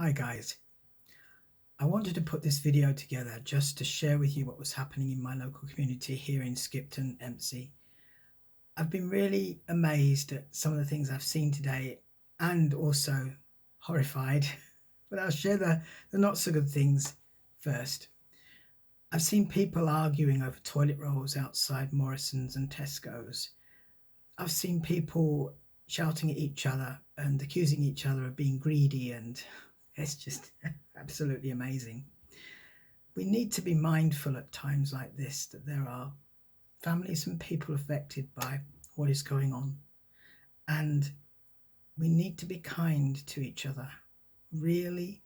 Hi guys, I wanted to put this video together just to share with you what was happening in my local community here in Skipton, Empsey. I've been really amazed at some of the things I've seen today and also horrified, but I'll share the not so good things first. I've seen people arguing over toilet rolls outside Morrison's and Tesco's. I've seen people shouting at each other and accusing each other of being greedy, and it's just absolutely amazing. We need to be mindful at times like this that there are families and people affected by what is going on, and we need to be kind to each other, really,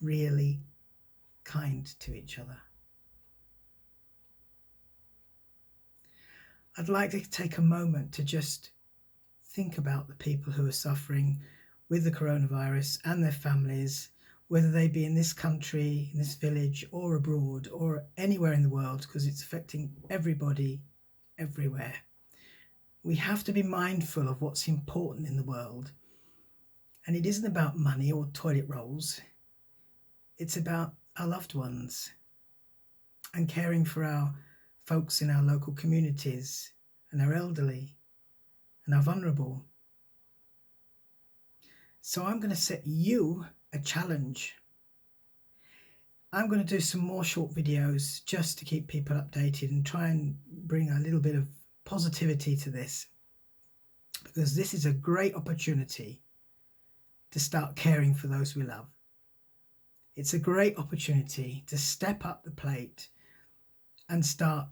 really kind to each other. I'd like to take a moment to just think about the people who are suffering with the coronavirus and their families, whether they be in this country, in this village, or abroad, or anywhere in the world, because it's affecting everybody everywhere. We have to be mindful of what's important in the world. And it isn't about money or toilet rolls. It's about our loved ones and caring for our folks in our local communities and our elderly and our vulnerable. So I'm going to set you a challenge. I'm going to do some more short videos just to keep people updated and try and bring a little bit of positivity to this, because this is a great opportunity to start caring for those we love. It's a great opportunity to step up the plate and start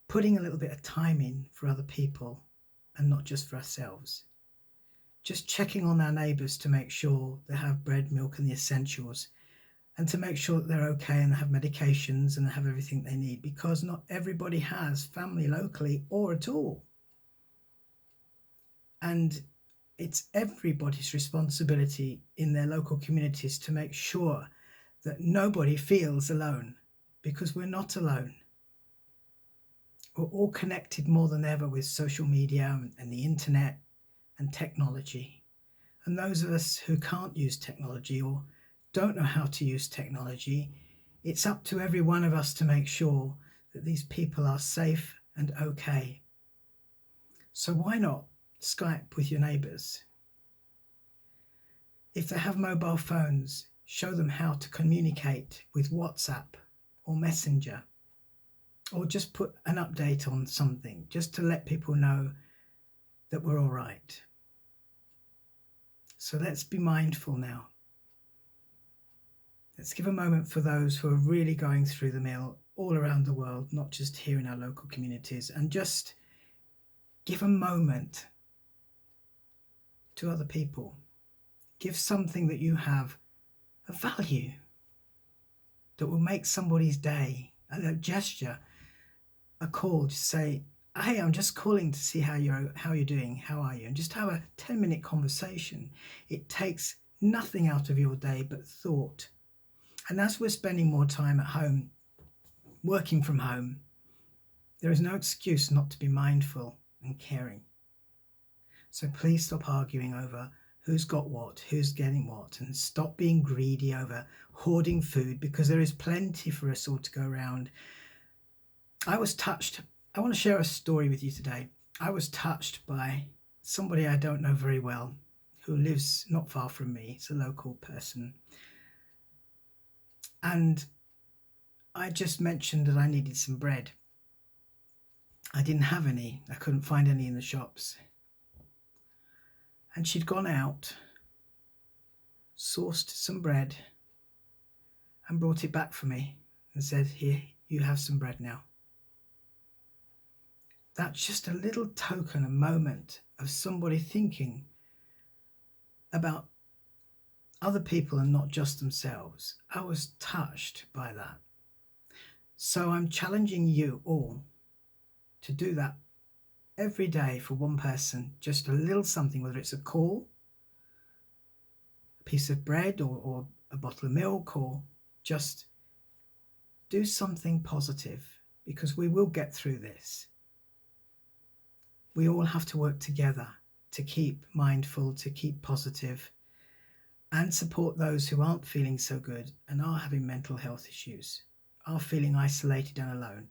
putting a little bit of time in for other people and not just for ourselves. Just checking on our neighbours to make sure they have bread, milk and the essentials, and to make sure that they're okay and they have medications and they have everything they need, because not everybody has family locally or at all. And it's everybody's responsibility in their local communities to make sure that nobody feels alone, because we're not alone. We're all connected more than ever with social media and the internet and technology. And those of us who can't use technology or don't know how to use technology, it's up to every one of us to make sure that these people are safe and okay. So why not Skype with your neighbours? If they have mobile phones, show them how to communicate with WhatsApp or Messenger, or just put an update on something just to let people know that we're all right. So let's be mindful now. Let's give a moment for those who are really going through the mill all around the world, not just here in our local communities, and just give a moment to other people. Give something that you have a value that will make somebody's day, a gesture, a call to say, hey, I'm just calling to see how you're doing, how are you? And just have a 10-minute conversation. It takes nothing out of your day but thought. And as we're spending more time at home, working from home, there is no excuse not to be mindful and caring. So please stop arguing over who's got what, who's getting what, and stop being greedy over hoarding food, because there is plenty for us all to go around. I was touched. I want to share a story with you today. I was touched by somebody I don't know very well who lives not far from me. It's a local person. And I just mentioned that I needed some bread. I didn't have any. I couldn't find any in the shops. And she'd gone out, sourced some bread, and brought it back for me and said, here, you have some bread now. That's just a little token, a moment of somebody thinking about other people and not just themselves. I was touched by that. So I'm challenging you all to do that every day for one person, just a little something, whether it's a call, a piece of bread, or a bottle of milk, or just do something positive, because we will get through this. We all have to work together to keep mindful, to keep positive, and support those who aren't feeling so good and are having mental health issues, are feeling isolated and alone.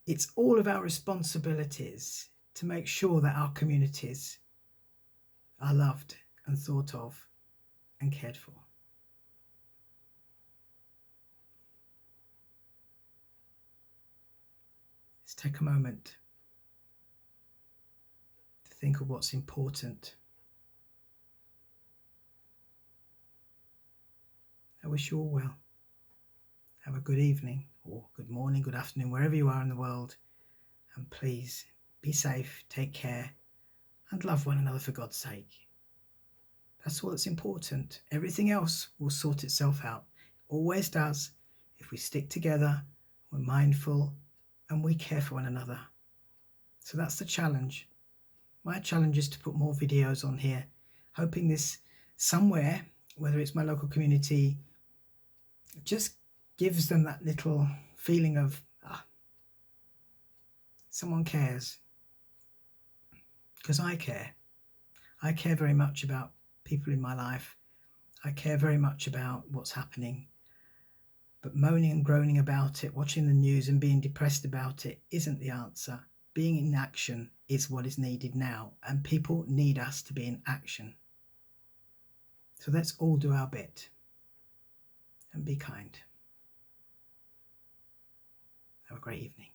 It's all of our responsibilities to make sure that our communities are loved and thought of and cared for. Let's take a moment to think of what's important. I wish you all well. Have a good evening or good morning, good afternoon, wherever you are in the world. And please be safe, take care, and love one another for God's sake. That's all that's important. Everything else will sort itself out. Always does, if we stick together, we're mindful, and we care for one another. So that's the challenge. My challenge is to put more videos on here, hoping this somewhere, whether it's my local community, just gives them that little feeling of someone cares. Because I care. I care very much about people in my life. I care very much about what's happening. But moaning and groaning about it, watching the news and being depressed about it isn't the answer. Being in action is what is needed now, and people need us to be in action. So let's all do our bit and be kind. Have a great evening.